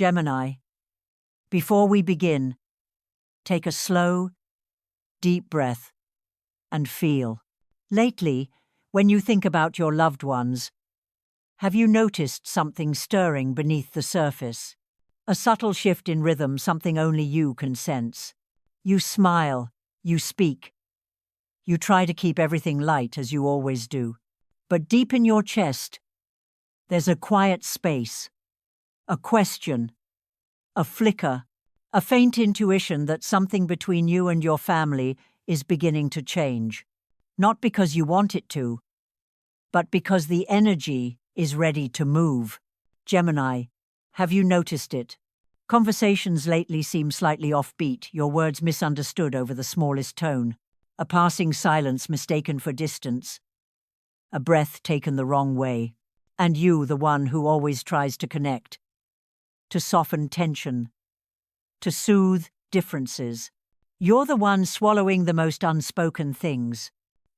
Gemini, before we begin, take a slow, deep breath and feel. Lately, when you think about your loved ones, have you noticed something stirring beneath the surface? A subtle shift in rhythm, something only you can sense. You smile, you speak. You try to keep everything light as you always do. But deep in your chest, there's a quiet space, a question, a flicker, a faint intuition that something between you and your family is beginning to change. Not because you want it to, but because the energy is ready to move. Gemini, have you noticed it? Conversations lately seem slightly offbeat, your words misunderstood over the smallest tone, a passing silence mistaken for distance, a breath taken the wrong way, and you, the one who always tries to connect, to soften tension, to soothe differences. You're the one swallowing the most unspoken things.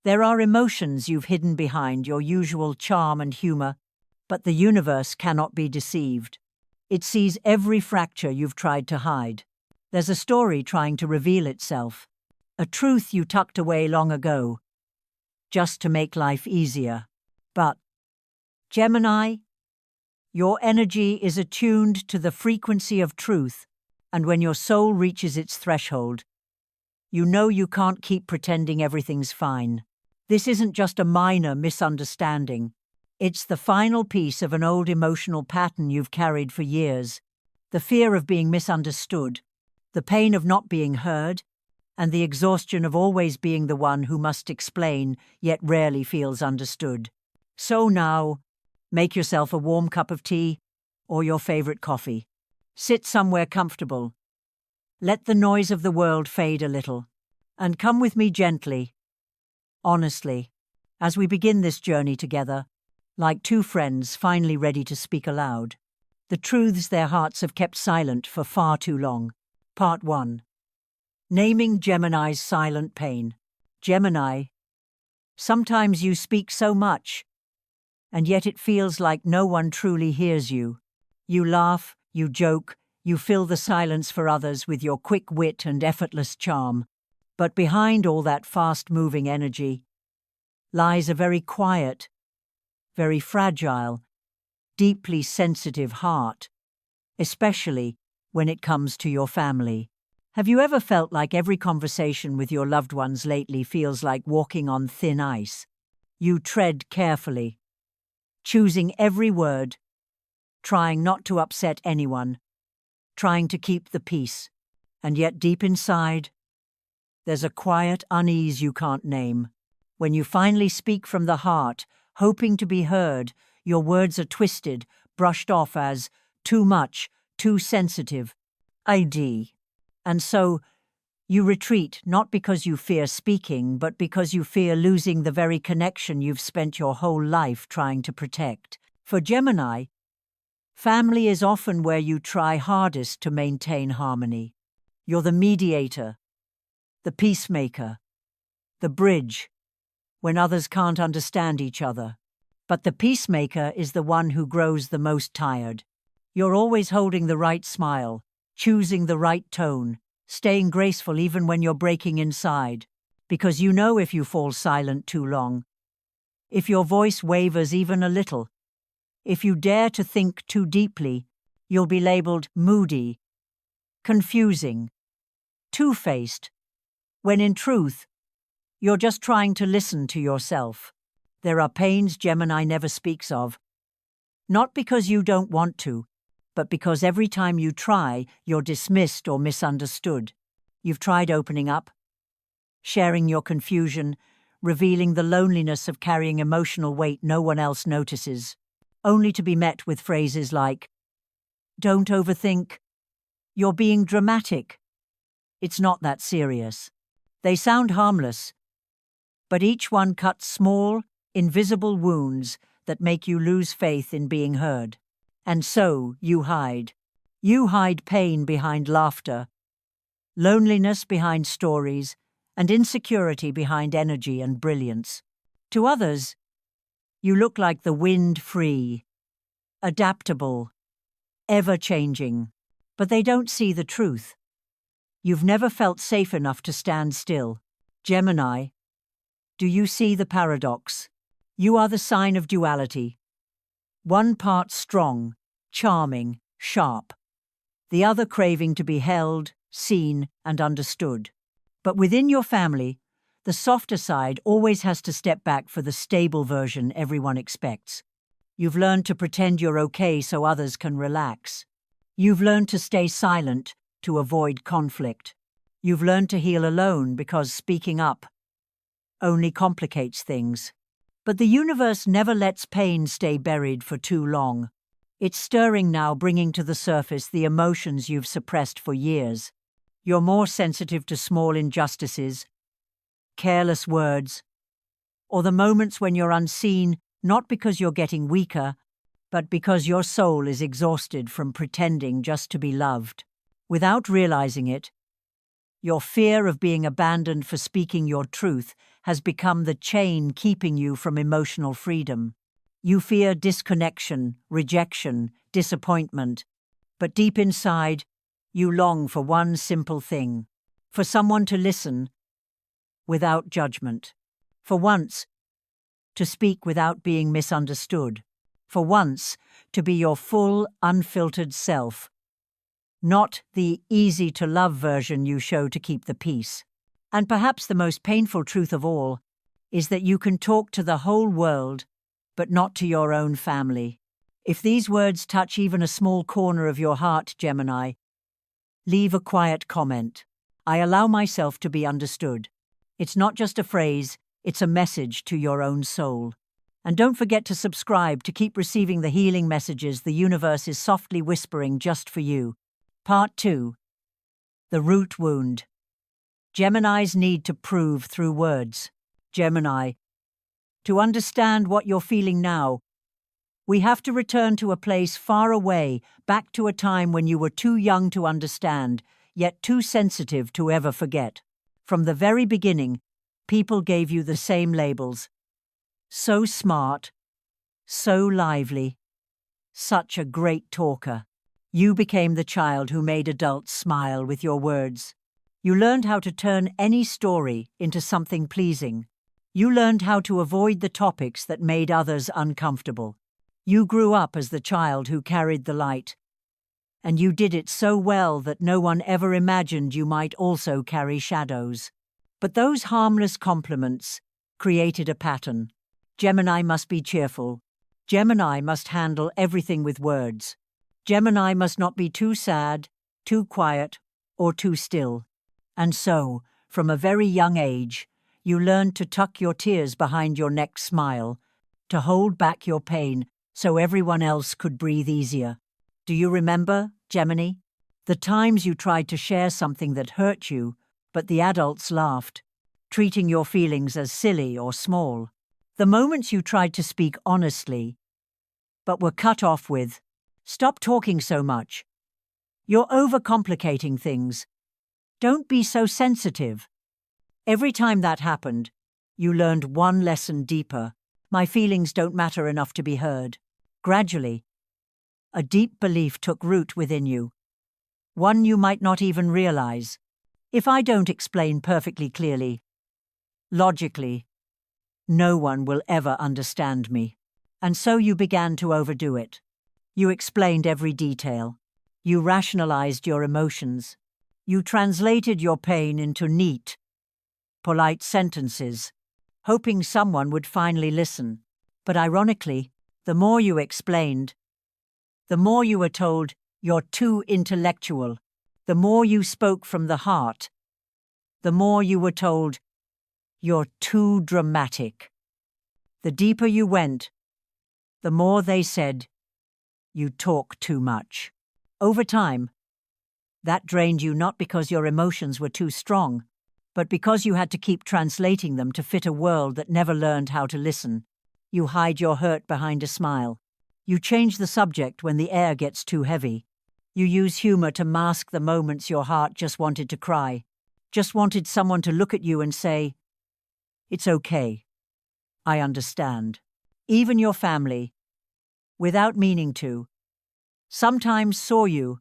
There are emotions you've hidden behind your usual charm and humor, but the universe cannot be deceived. It sees every fracture you've tried to hide. There's a story trying to reveal itself, a truth you tucked away long ago, just to make life easier. But, Gemini, your energy is attuned to the frequency of truth, and when your soul reaches its threshold, you know you can't keep pretending everything's fine. This isn't just a minor misunderstanding. It's the final piece of an old emotional pattern you've carried for years. The fear of being misunderstood, the pain of not being heard, and the exhaustion of always being the one who must explain yet rarely feels understood. So now, make yourself a warm cup of tea or your favorite coffee. Sit somewhere comfortable. Let the noise of the world fade a little, and come with me gently, honestly, as we begin this journey together, like two friends finally ready to speak aloud. The truths their hearts have kept silent for far too long. Part 1. Naming Gemini's silent pain. Gemini, sometimes you speak so much, and yet it feels like no one truly hears you. You laugh, you joke, you fill the silence for others with your quick wit and effortless charm. But behind all that fast-moving energy lies a very quiet, very fragile, deeply sensitive heart, especially when it comes to your family. Have you ever felt like every conversation with your loved ones lately feels like walking on thin ice? You tread carefully, choosing every word, trying not to upset anyone, trying to keep the peace, and yet deep inside, there's a quiet unease you can't name. When you finally speak from the heart, hoping to be heard, your words are twisted, brushed off as too much, too sensitive, ID. And so, you retreat not because you fear speaking, but because you fear losing the very connection you've spent your whole life trying to protect. For Gemini, family is often where you try hardest to maintain harmony. You're the mediator, the peacemaker, the bridge, when others can't understand each other. But the peacemaker is the one who grows the most tired. You're always holding the right smile, choosing the right tone, staying graceful even when you're breaking inside, because you know if you fall silent too long, if your voice wavers even a little, if you dare to think too deeply, you'll be labeled moody, confusing, two-faced, when in truth, you're just trying to listen to yourself. There are pains Gemini never speaks of, not because you don't want to, but because every time you try, you're dismissed or misunderstood. You've tried opening up, sharing your confusion, revealing the loneliness of carrying emotional weight no one else notices, only to be met with phrases like, "Don't overthink," "You're being dramatic." It's not that serious. They sound harmless, but each one cuts small, invisible wounds that make you lose faith in being heard. And so you hide. You hide pain behind laughter, loneliness behind stories, and insecurity behind energy and brilliance. To others, you look like the wind-free, adaptable, ever changing. But they don't see the truth. You've never felt safe enough to stand still. Gemini, do you see the paradox? You are the sign of duality. One part strong, charming, sharp. The other craving to be held, seen, and understood. But within your family, the softer side always has to step back for the stable version everyone expects. You've learned to pretend you're okay so others can relax. You've learned to stay silent to avoid conflict. You've learned to heal alone because speaking up only complicates things. But the universe never lets pain stay buried for too long. It's stirring now, bringing to the surface the emotions you've suppressed for years. You're more sensitive to small injustices, careless words, or the moments when you're unseen, not because you're getting weaker, but because your soul is exhausted from pretending just to be loved. Without realizing it, your fear of being abandoned for speaking your truth has become the chain keeping you from emotional freedom. You fear disconnection, rejection, disappointment, but deep inside, you long for one simple thing: for someone to listen without judgment. For once, to speak without being misunderstood. For once, to be your full, unfiltered self. Not the easy-to-love version you show to keep the peace. And perhaps the most painful truth of all is that you can talk to the whole world, but not to your own family. If these words touch even a small corner of your heart, Gemini, leave a quiet comment. I allow myself to be understood. It's not just a phrase, it's a message to your own soul. And don't forget to subscribe to keep receiving the healing messages the universe is softly whispering just for you. Part 2. The root wound. Gemini's need to prove through words. Gemini, to understand what you're feeling now, we have to return to a place far away, back to a time when you were too young to understand, yet too sensitive to ever forget. From the very beginning, people gave you the same labels. So smart, so lively, such a great talker. You became the child who made adults smile with your words. You learned how to turn any story into something pleasing. You learned how to avoid the topics that made others uncomfortable. You grew up as the child who carried the light. And you did it so well that no one ever imagined you might also carry shadows. But those harmless compliments created a pattern. Gemini must be cheerful. Gemini must handle everything with words. Gemini must not be too sad, too quiet, or too still. And so, from a very young age, you learned to tuck your tears behind your next smile, to hold back your pain so everyone else could breathe easier. Do you remember, Gemini? The times you tried to share something that hurt you, but the adults laughed, treating your feelings as silly or small. The moments you tried to speak honestly, but were cut off with, "Stop talking so much. You're overcomplicating things. Don't be so sensitive." Every time that happened, you learned one lesson deeper. My feelings don't matter enough to be heard. Gradually, a deep belief took root within you. One you might not even realize. If I don't explain perfectly clearly, logically, no one will ever understand me. And so you began to overdo it. You explained every detail. You rationalized your emotions. You translated your pain into neat, polite sentences, hoping someone would finally listen. But ironically, the more you explained, the more you were told you're too intellectual. The more you spoke from the heart, the more you were told you're too dramatic. The deeper you went, the more they said you talk too much. Over time, that drained you not because your emotions were too strong, but because you had to keep translating them to fit a world that never learned how to listen. You hide your hurt behind a smile. You change the subject when the air gets too heavy. You use humor to mask the moments your heart just wanted to cry, just wanted someone to look at you and say, "It's okay. I understand." Even your family, without meaning to, sometimes saw you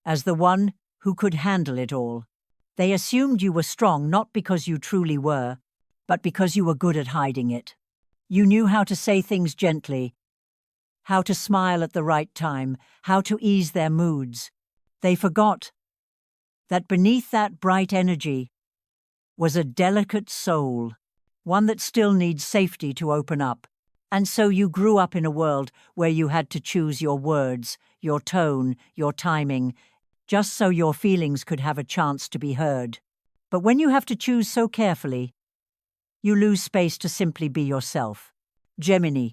as the one who could handle it all. They assumed you were strong not because you truly were, but because you were good at hiding it. You knew how to say things gently, how to smile at the right time, how to ease their moods. They forgot that beneath that bright energy was a delicate soul, one that still needs safety to open up. And so you grew up in a world where you had to choose your words, your tone, your timing, just so your feelings could have a chance to be heard. But when you have to choose so carefully, you lose space to simply be yourself. Gemini,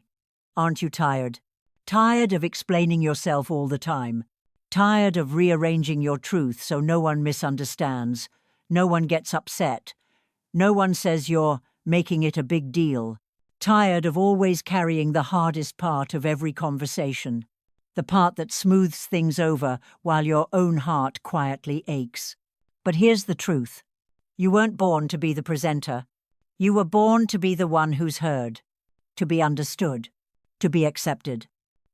aren't you tired? Tired of explaining yourself all the time? Tired of rearranging your truth so no one misunderstands, no one gets upset, no one says you're making it a big deal? Tired of always carrying the hardest part of every conversation? The part that smooths things over while your own heart quietly aches. But here's the truth. You weren't born to be the presenter. You were born to be the one who's heard, to be understood, to be accepted.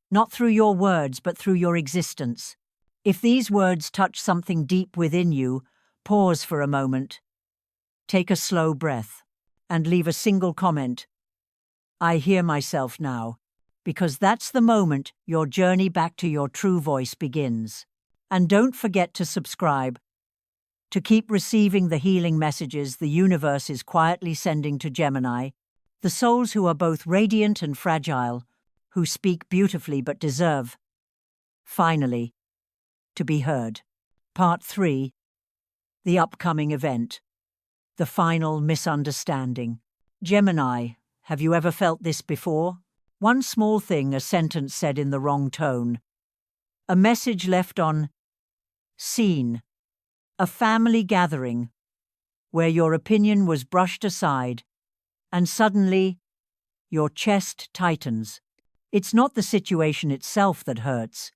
Not through your words, but through your existence. If these words touch something deep within you, pause for a moment. Take a slow breath and leave a single comment. I hear myself now. Because that's the moment your journey back to your true voice begins. And don't forget to subscribe to keep receiving the healing messages the universe is quietly sending to Gemini, the souls who are both radiant and fragile, who speak beautifully but deserve, finally, to be heard. Part 3. The upcoming event. The final misunderstanding. Gemini, have you ever felt this before? One small thing, a sentence said in the wrong tone. A message left on scene. A family gathering where your opinion was brushed aside and suddenly your chest tightens. It's not the situation itself that hurts.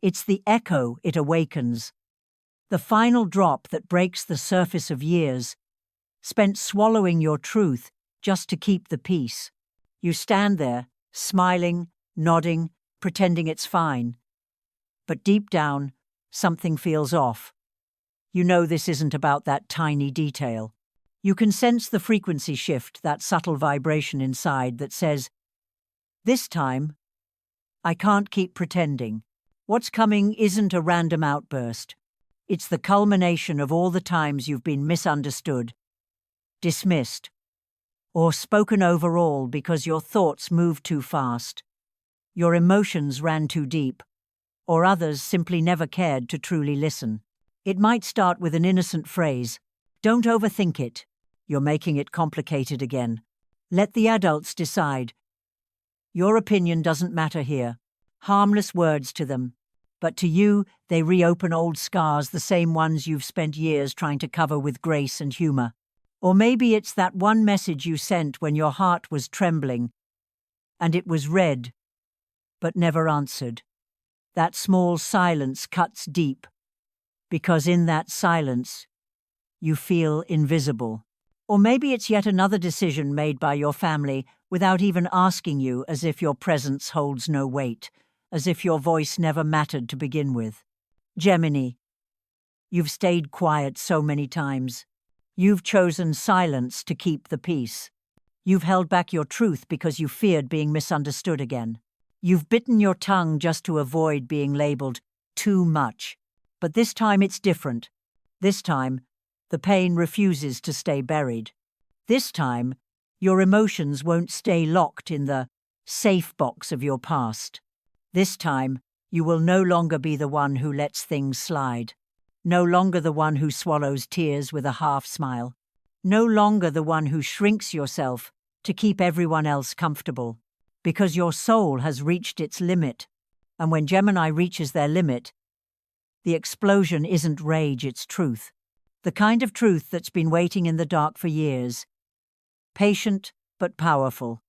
It's the echo it awakens. The final drop that breaks the surface of years spent swallowing your truth just to keep the peace. You stand there, smiling, nodding, pretending it's fine. But deep down, something feels off. You know this isn't about that tiny detail. You can sense the frequency shift, that subtle vibration inside that says, this time, I can't keep pretending. What's coming isn't a random outburst. It's the culmination of all the times you've been misunderstood, dismissed, or spoken over all because your thoughts moved too fast, your emotions ran too deep, or others simply never cared to truly listen. It might start with an innocent phrase, don't overthink it. You're making it complicated again. Let the adults decide. Your opinion doesn't matter here. Harmless words to them. But to you, they reopen old scars, the same ones you've spent years trying to cover with grace and humor. Or maybe it's that one message you sent when your heart was trembling, and it was read, but never answered. That small silence cuts deep, because in that silence, you feel invisible. Or maybe it's yet another decision made by your family without even asking you, as if your presence holds no weight, as if your voice never mattered to begin with. Gemini, you've stayed quiet so many times. You've chosen silence to keep the peace. You've held back your truth because you feared being misunderstood again. You've bitten your tongue just to avoid being labeled too much. But this time it's different. This time, the pain refuses to stay buried. This time, your emotions won't stay locked in the safe box of your past. This time, you will no longer be the one who lets things slide. No longer the one who swallows tears with a half smile. No longer the one who shrinks yourself to keep everyone else comfortable. Because your soul has reached its limit. And when Gemini reaches their limit, the explosion isn't rage, it's truth. The kind of truth that's been waiting in the dark for years. Patient, but powerful.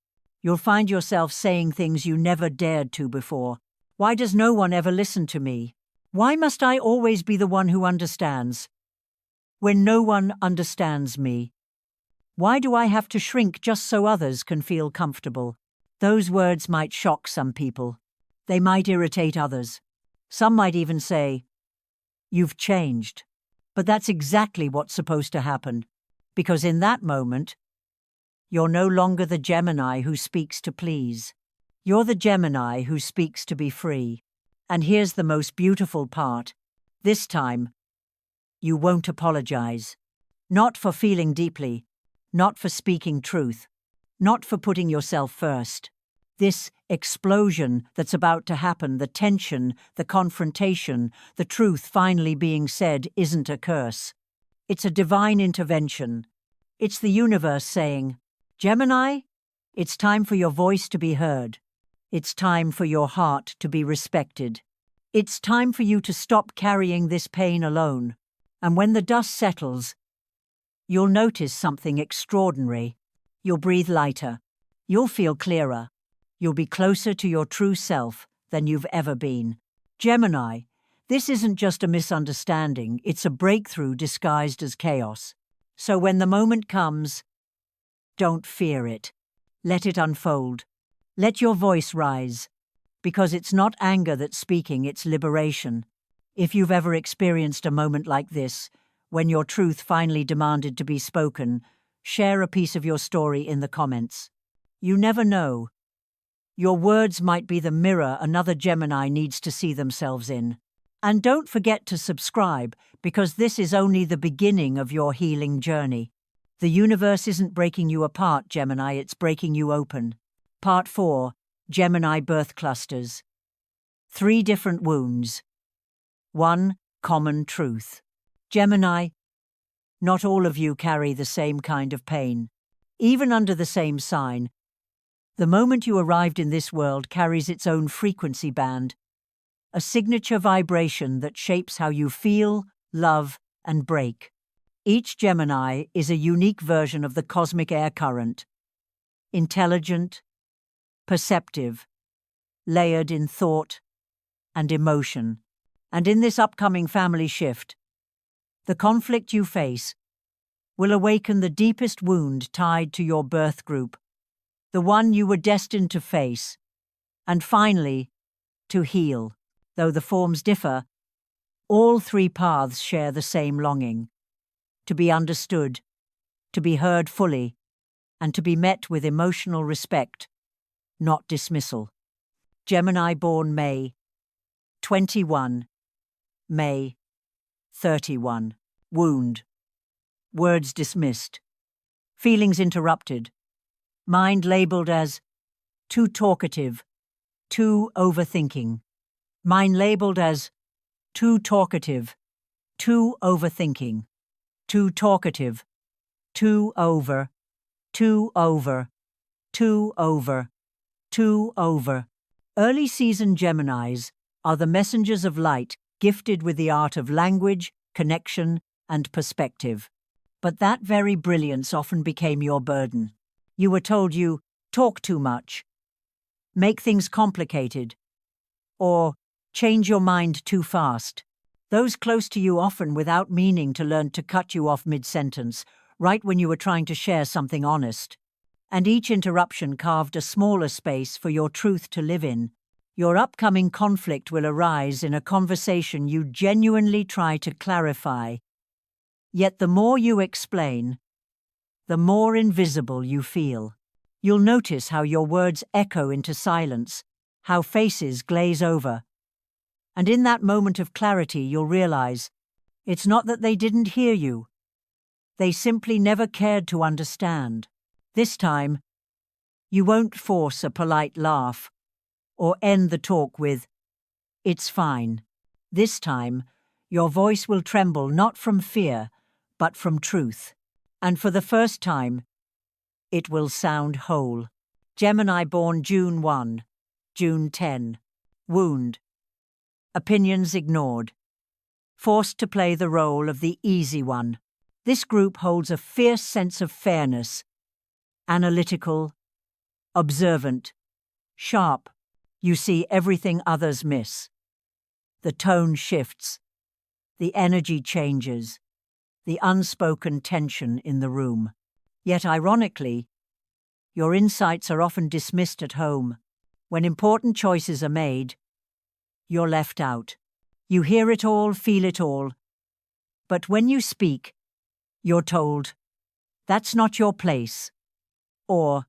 You'll find yourself saying things you never dared to before. Why does no one ever listen to me? Why must I always be the one who understands? When no one understands me, why do I have to shrink just so others can feel comfortable? Those words might shock some people. They might irritate others. Some might even say, "You've changed." But that's exactly what's supposed to happen, because in that moment, you're no longer the Gemini who speaks to please. You're the Gemini who speaks to be free. And here's the most beautiful part. This time, you won't apologize. Not for feeling deeply, not for speaking truth, not for putting yourself first. This explosion that's about to happen, the tension, the confrontation, the truth finally being said isn't a curse. It's a divine intervention. It's the universe saying, "Gemini, it's time for your voice to be heard. It's time for your heart to be respected. It's time for you to stop carrying this pain alone." And when the dust settles, you'll notice something extraordinary. You'll breathe lighter. You'll feel clearer. You'll be closer to your true self than you've ever been. Gemini, this isn't just a misunderstanding, it's a breakthrough disguised as chaos. So when the moment comes, don't fear it. Let it unfold. Let your voice rise. Because it's not anger that's speaking, it's liberation. If you've ever experienced a moment like this, when your truth finally demanded to be spoken, share a piece of your story in the comments. You never know. Your words might be the mirror another Gemini needs to see themselves in. And don't forget to subscribe, because this is only the beginning of your healing journey. The universe isn't breaking you apart, Gemini, it's breaking you open. Part 4, Gemini Birth Clusters. 3 different wounds. 1 common truth. Gemini, not all of you carry the same kind of pain. Even under the same sign, the moment you arrived in this world carries its own frequency band, a signature vibration that shapes how you feel, love, and break. Each Gemini is a unique version of the cosmic air current. Intelligent, perceptive, layered in thought and emotion. And in this upcoming family shift, the conflict you face will awaken the deepest wound tied to your birth group, the one you were destined to face, and finally, to heal. Though the forms differ, all 3 paths share the same longing: to be understood, to be heard fully, and to be met with emotional respect, not dismissal. Gemini born May 21, May 31. Wound. Words dismissed. Feelings interrupted. Mind labeled as too talkative, too overthinking. Mind labeled as too talkative, too overthinking, too talkative, too over, too over, too over, too over. Early season Geminis are the messengers of light, gifted with the art of language, connection, and perspective. But that very brilliance often became your burden. You were told you talk too much, make things complicated, or change your mind too fast. Those close to you often, without meaning to, learn to cut you off mid-sentence, right when you were trying to share something honest. And each interruption carved a smaller space for your truth to live in. Your upcoming conflict will arise in a conversation you genuinely try to clarify. Yet the more you explain, the more invisible you feel. You'll notice how your words echo into silence, how faces glaze over. And in that moment of clarity, you'll realize it's not that they didn't hear you. They simply never cared to understand. This time, you won't force a polite laugh or end the talk with, "It's fine." This time, your voice will tremble not from fear, but from truth. And for the first time, it will sound whole. Gemini born June 1, June 10. Wound. Opinions ignored. Forced to play the role of the easy one. This group holds a fierce sense of fairness. Analytical, observant, sharp. You see everything others miss. The tone shifts. The energy changes. The unspoken tension in the room. Yet ironically, your insights are often dismissed at home. When important choices are made, you're left out. You hear it all, feel it all. But when you speak, you're told, that's not your place. Or,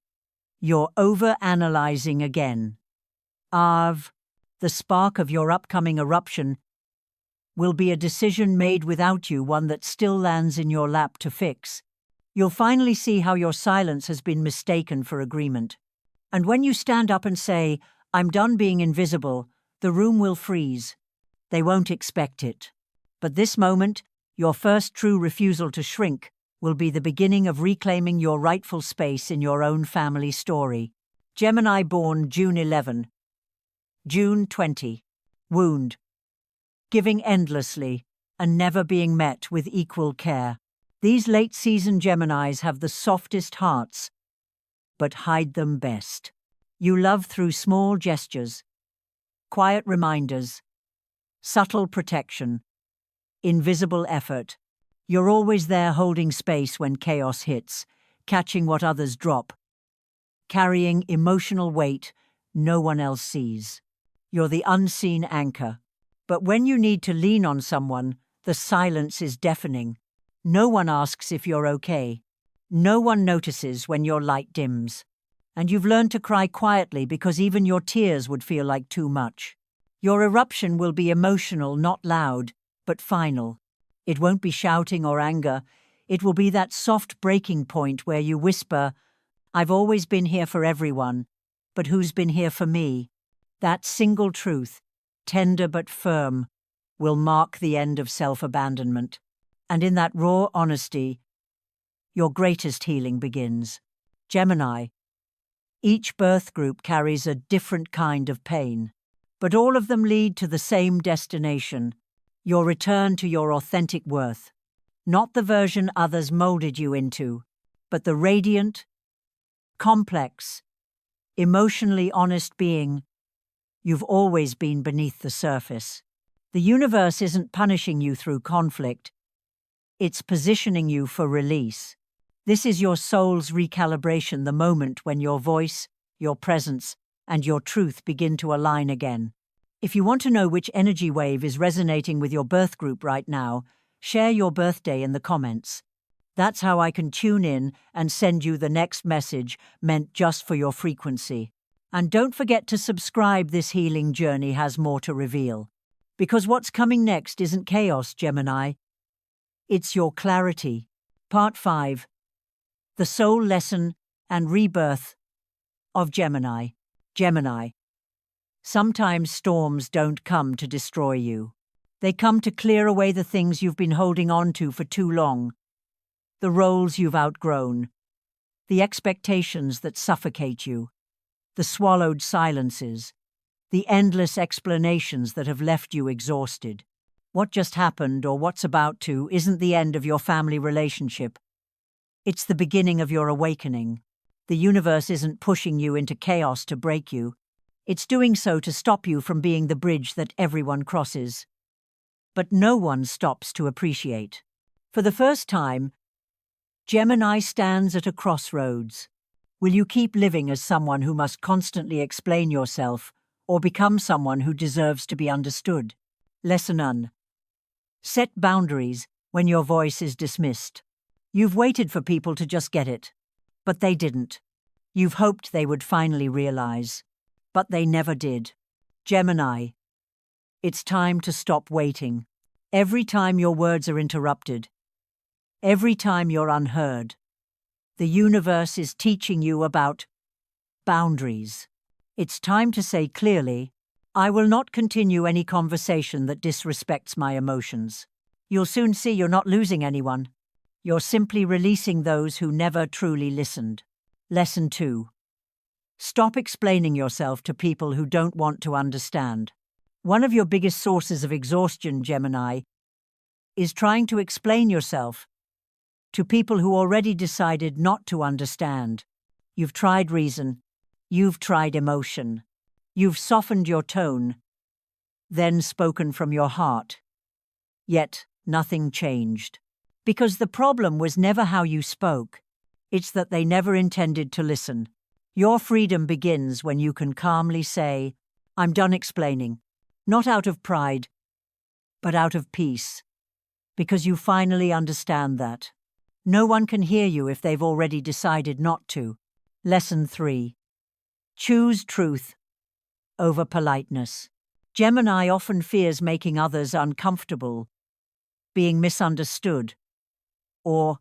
you're over-analyzing again. The spark of your upcoming eruption will be a decision made without you, one that still lands in your lap to fix. You'll finally see how your silence has been mistaken for agreement. And when you stand up and say, I'm done being invisible, the room will freeze. They won't expect it. But this moment, your first true refusal to shrink, will be the beginning of reclaiming your rightful space in your own family story. Gemini born June 11. June 20. Wound. Giving endlessly and never being met with equal care. These late-season Geminis have the softest hearts, but hide them best. You love through small gestures, quiet reminders, subtle protection, invisible effort. You're always there holding space when chaos hits, catching what others drop, carrying emotional weight no one else sees. You're the unseen anchor. But when you need to lean on someone, the silence is deafening. No one asks if you're okay. No one notices when your light dims. And you've learned to cry quietly because even your tears would feel like too much. Your eruption will be emotional, not loud, but final. It won't be shouting or anger. It will be that soft breaking point where you whisper, I've always been here for everyone, but who's been here for me? That single truth, tender but firm, will mark the end of self-abandonment. And in that raw honesty, your greatest healing begins. Gemini. Each birth group carries a different kind of pain, but all of them lead to the same destination, your return to your authentic worth. Not the version others molded you into, but the radiant, complex, emotionally honest being you've always been beneath the surface. The universe isn't punishing you through conflict. It's positioning you for release. This is your soul's recalibration, the moment when your voice, your presence, and your truth begin to align again. If you want to know which energy wave is resonating with your birth group right now, share your birthday in the comments. That's how I can tune in and send you the next message meant just for your frequency. And don't forget to subscribe. This healing journey has more to reveal. Because what's coming next isn't chaos, Gemini. It's your clarity. Part 5. The Soul Lesson and Rebirth of Gemini. Gemini. Sometimes storms don't come to destroy you. They come to clear away the things you've been holding on to for too long. The roles you've outgrown. The expectations that suffocate you. The swallowed silences. The endless explanations that have left you exhausted. What just happened or what's about to isn't the end of your family relationship. It's the beginning of your awakening. The universe isn't pushing you into chaos to break you. It's doing so to stop you from being the bridge that everyone crosses. But no one stops to appreciate. For the first time, Gemini stands at a crossroads. Will you keep living as someone who must constantly explain yourself, or become someone who deserves to be understood? Lesson 1. Set boundaries when your voice is dismissed. You've waited for people to just get it, but they didn't. You've hoped they would finally realize, but they never did. Gemini. It's time to stop waiting. Every time your words are interrupted, every time you're unheard, the universe is teaching you about boundaries. It's time to say clearly, I will not continue any conversation that disrespects my emotions. You'll soon see you're not losing anyone. You're simply releasing those who never truly listened. Lesson 2. Stop explaining yourself to people who don't want to understand. One of your biggest sources of exhaustion, Gemini, is trying to explain yourself to people who already decided not to understand. You've tried reason. You've tried emotion. You've softened your tone, then spoken from your heart. Yet nothing changed. Because the problem was never how you spoke. It's that they never intended to listen. Your freedom begins when you can calmly say, I'm done explaining. Not out of pride, but out of peace. Because you finally understand that no one can hear you if they've already decided not to. Lesson 3. Choose truth over politeness. Gemini often fears making others uncomfortable, being misunderstood, or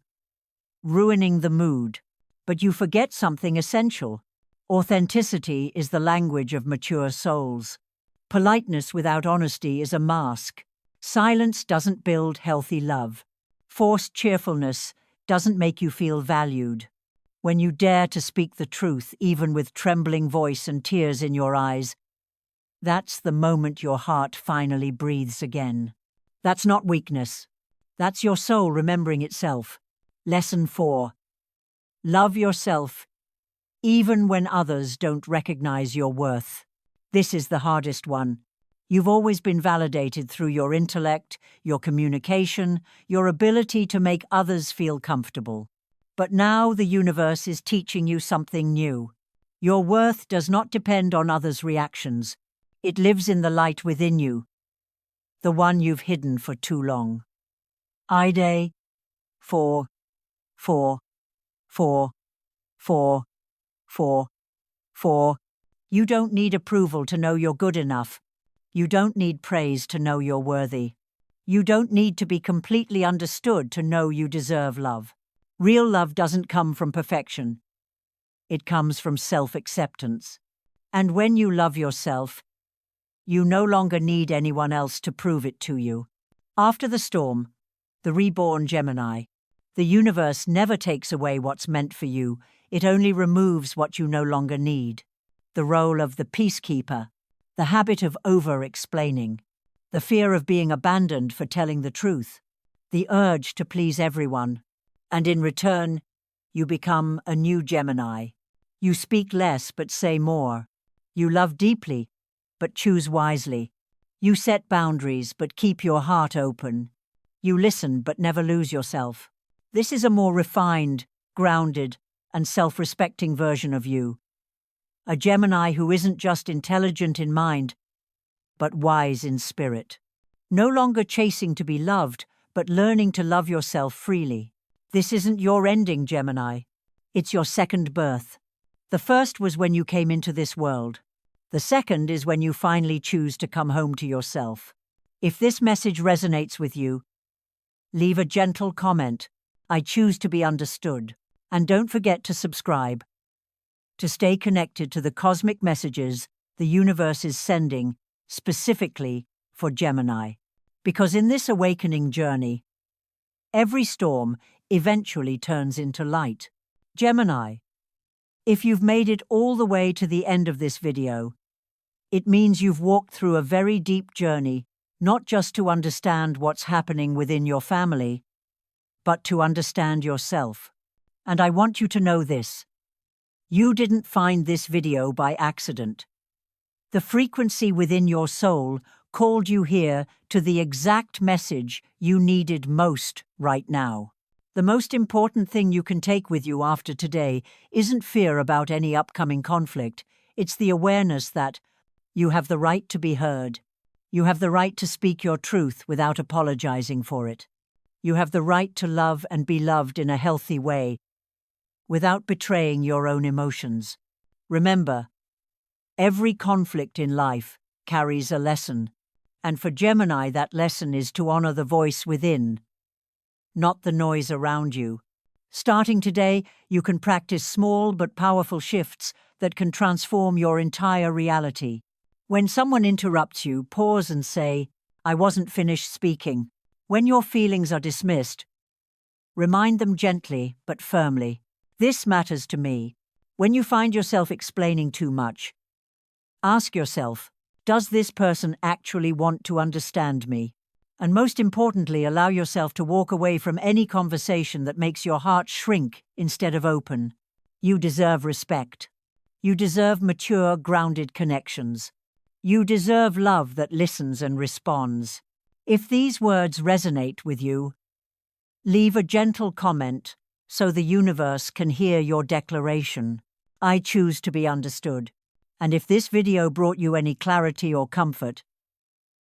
ruining the mood. But you forget something essential. Authenticity is the language of mature souls. Politeness without honesty is a mask. Silence doesn't build healthy love. Forced cheerfulness doesn't make you feel valued. When you dare to speak the truth, even with trembling voice and tears in your eyes, that's the moment your heart finally breathes again. That's not weakness. That's your soul remembering itself. Lesson 4. Love yourself, even when others don't recognize your worth. This is the hardest one. You've always been validated through your intellect, your communication, your ability to make others feel comfortable. But now the universe is teaching you something new. Your worth does not depend on others' reactions. It lives in the light within you, the one you've hidden for too long. Ide 4, 4, 4, 4, 4, 4. You don't need approval to know you're good enough. You don't need praise to know you're worthy. You don't need to be completely understood to know you deserve love. Real love doesn't come from perfection. It comes from self-acceptance. And when you love yourself, you no longer need anyone else to prove it to you. After the storm, the reborn Gemini, the universe never takes away what's meant for you. It only removes what you no longer need. The role of the peacekeeper, the habit of over-explaining, the fear of being abandoned for telling the truth, the urge to please everyone. And in return, you become a new Gemini. You speak less but say more. You love deeply but choose wisely. You set boundaries but keep your heart open. You listen but never lose yourself. This is a more refined, grounded, and self-respecting version of you. A Gemini who isn't just intelligent in mind, but wise in spirit. No longer chasing to be loved, but learning to love yourself freely. This isn't your ending, Gemini. It's your second birth. The first was when you came into this world. The second is when you finally choose to come home to yourself. If this message resonates with you, leave a gentle comment. I choose to be understood. And don't forget to subscribe to stay connected to the cosmic messages the universe is sending specifically for Gemini. Because in this awakening journey, every storm eventually turns into light. Gemini, if you've made it all the way to the end of this video, it means you've walked through a very deep journey, not just to understand what's happening within your family, but to understand yourself. And I want you to know this. You didn't find this video by accident. The frequency within your soul called you here to the exact message you needed most right now. The most important thing you can take with you after today isn't fear about any upcoming conflict. It's the awareness that you have the right to be heard. You have the right to speak your truth without apologizing for it. You have the right to love and be loved in a healthy way, without betraying your own emotions. Remember, every conflict in life carries a lesson, and for Gemini that lesson is to honor the voice within, not the noise around you. Starting today, you can practice small but powerful shifts that can transform your entire reality. When someone interrupts you, pause and say, "I wasn't finished speaking." When your feelings are dismissed, remind them gently but firmly, "This matters to me." When you find yourself explaining too much, ask yourself, does this person actually want to understand me? And most importantly, allow yourself to walk away from any conversation that makes your heart shrink instead of open. You deserve respect. You deserve mature, grounded connections. You deserve love that listens and responds. If these words resonate with you, leave a gentle comment so the universe can hear your declaration. I choose to be understood. And if this video brought you any clarity or comfort,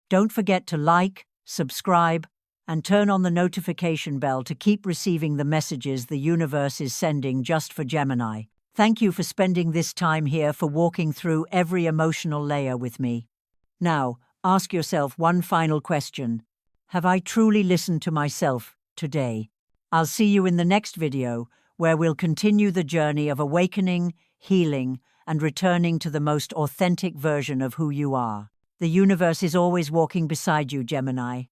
Don't forget to like, subscribe, and turn on the notification bell to keep receiving the messages the universe is sending just for Gemini. Thank you for spending this time here, for walking through every emotional layer with me. Now, ask yourself one final question. Have I truly listened to myself today? I'll see you in the next video, where we'll continue the journey of awakening, healing, and returning to the most authentic version of who you are. The universe is always walking beside you, Gemini.